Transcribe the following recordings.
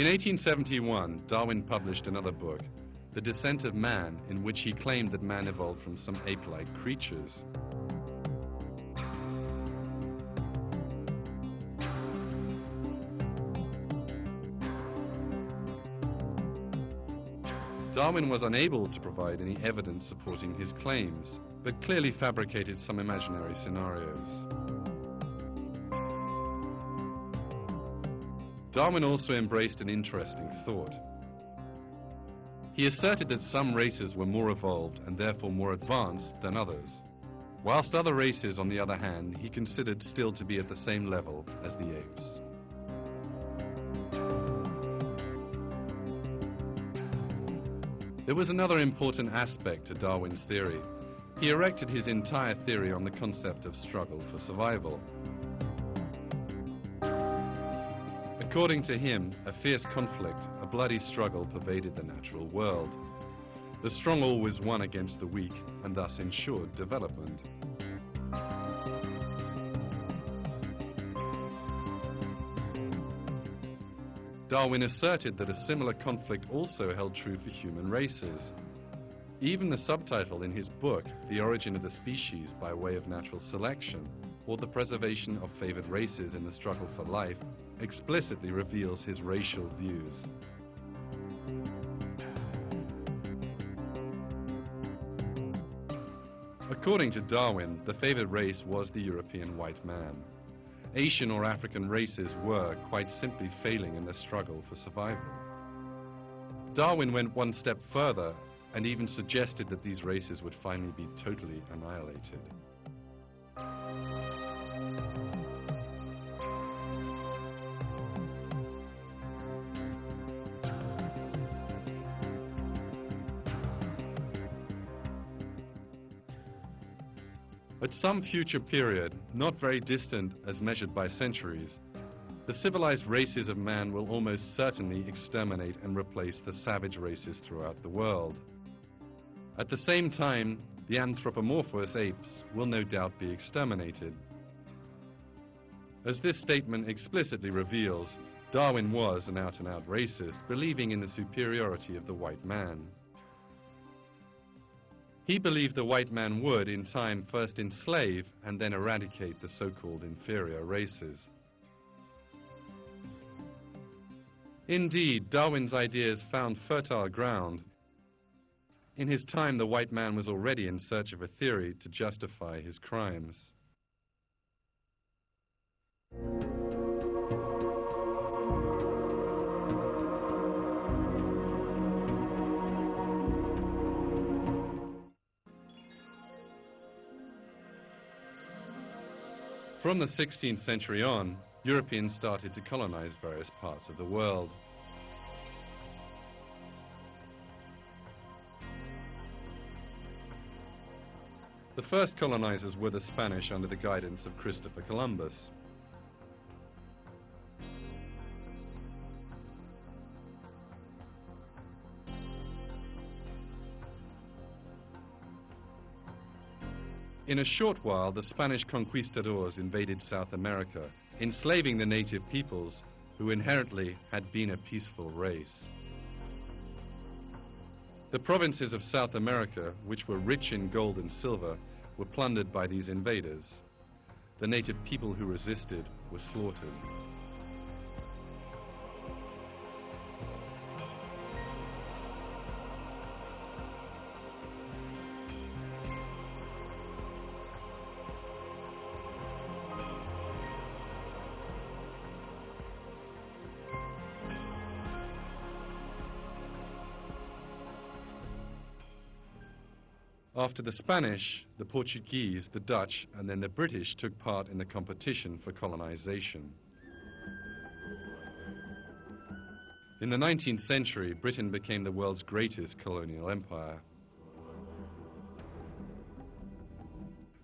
In 1871, Darwin published another book, The Descent of Man, in which he claimed that man evolved from some ape-like creatures. Darwin was unable to provide any evidence supporting his claims, but clearly fabricated some imaginary scenarios. Darwin also embraced an interesting thought. He asserted that some races were more evolved and therefore more advanced than others, whilst other races, on the other hand, he considered still to be at the same level as the apes. There was another important aspect to Darwin's theory. He erected his entire theory on the concept of struggle for survival. According to him, a fierce conflict, a bloody struggle pervaded the natural world. The strong always won against the weak and thus ensured development. Darwin asserted that a similar conflict also held true for human races. Even the subtitle in his book, The Origin of the Species by Way of Natural Selection, or The Preservation of Favored Races in the Struggle for Life, explicitly reveals his racial views. According to Darwin, the favored race was the European white man. Asian or African races were, quite simply, failing in their struggle for survival. Darwin went one step further and even suggested that these races would finally be totally annihilated. At some future period, not very distant as measured by centuries, the civilized races of man will almost certainly exterminate and replace the savage races throughout the world. At the same time, the anthropomorphous apes will no doubt be exterminated. As this statement explicitly reveals, Darwin was an out-and-out racist, believing in the superiority of the white man. He believed the white man would, in time, first enslave and then eradicate the so-called inferior races. Indeed, Darwin's ideas found fertile ground. In his time, the white man was already in search of a theory to justify his crimes. From the 16th century on, Europeans started to colonize various parts of the world. The first colonizers were the Spanish under the guidance of Christopher Columbus. In a short while, the Spanish conquistadors invaded South America, enslaving the native peoples who inherently had been a peaceful race. The provinces of South America, which were rich in gold and silver, were plundered by these invaders. The native people who resisted were slaughtered. After the Spanish, the Portuguese, the Dutch, and then the British took part in the competition for colonization. In the 19th century, Britain became the world's greatest colonial empire.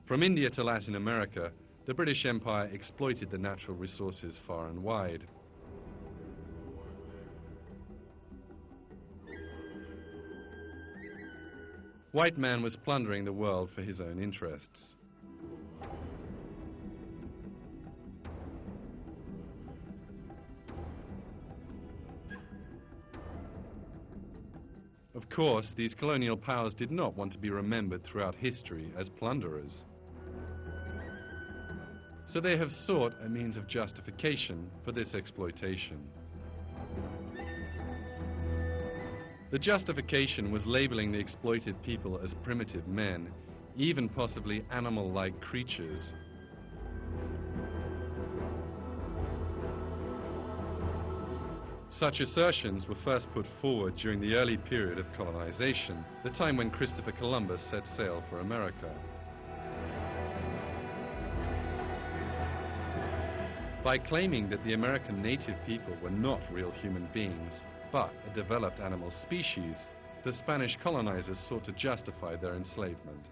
From India to Latin America, the British Empire exploited the natural resources far and wide. White man was plundering the world for his own interests. Of course, these colonial powers did not want to be remembered throughout history as plunderers. So they have sought a means of justification for this exploitation. The justification was labeling the exploited people as primitive men, even possibly animal-like creatures. Such assertions were first put forward during the early period of colonization, the time when Christopher Columbus set sail for America. By claiming that the American native people were not real human beings, but a developed animal species, the Spanish colonizers sought to justify their enslavement.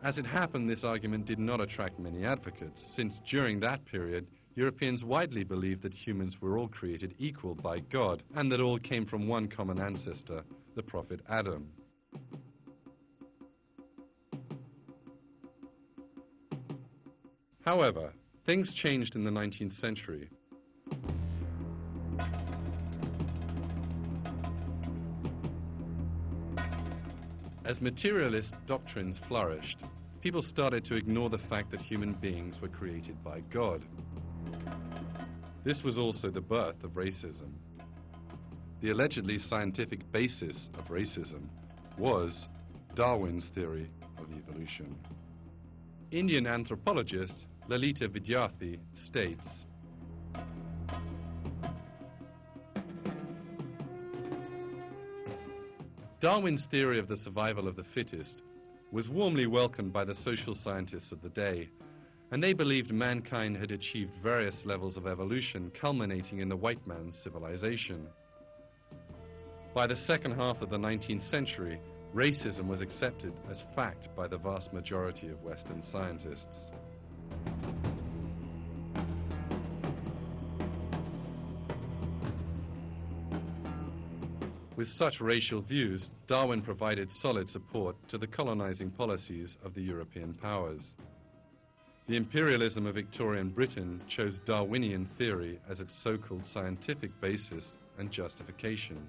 As it happened, this argument did not attract many advocates, since during that period, Europeans widely believed that humans were all created equal by God, and that all came from one common ancestor, the prophet Adam. However, things changed in the 19th century. As materialist doctrines flourished, people started to ignore the fact that human beings were created by God. This was also the birth of racism. The allegedly scientific basis of racism was Darwin's theory of evolution. Indian anthropologist Lalita Vidyarthi states, Darwin's theory of the survival of the fittest was warmly welcomed by the social scientists of the day, and they believed mankind had achieved various levels of evolution culminating in the white man's civilization. By the second half of the 19th century, racism was accepted as fact by the vast majority of Western scientists. With such racial views, Darwin provided solid support to the colonizing policies of the European powers. The imperialism of Victorian Britain chose Darwinian theory as its so-called scientific basis and justification.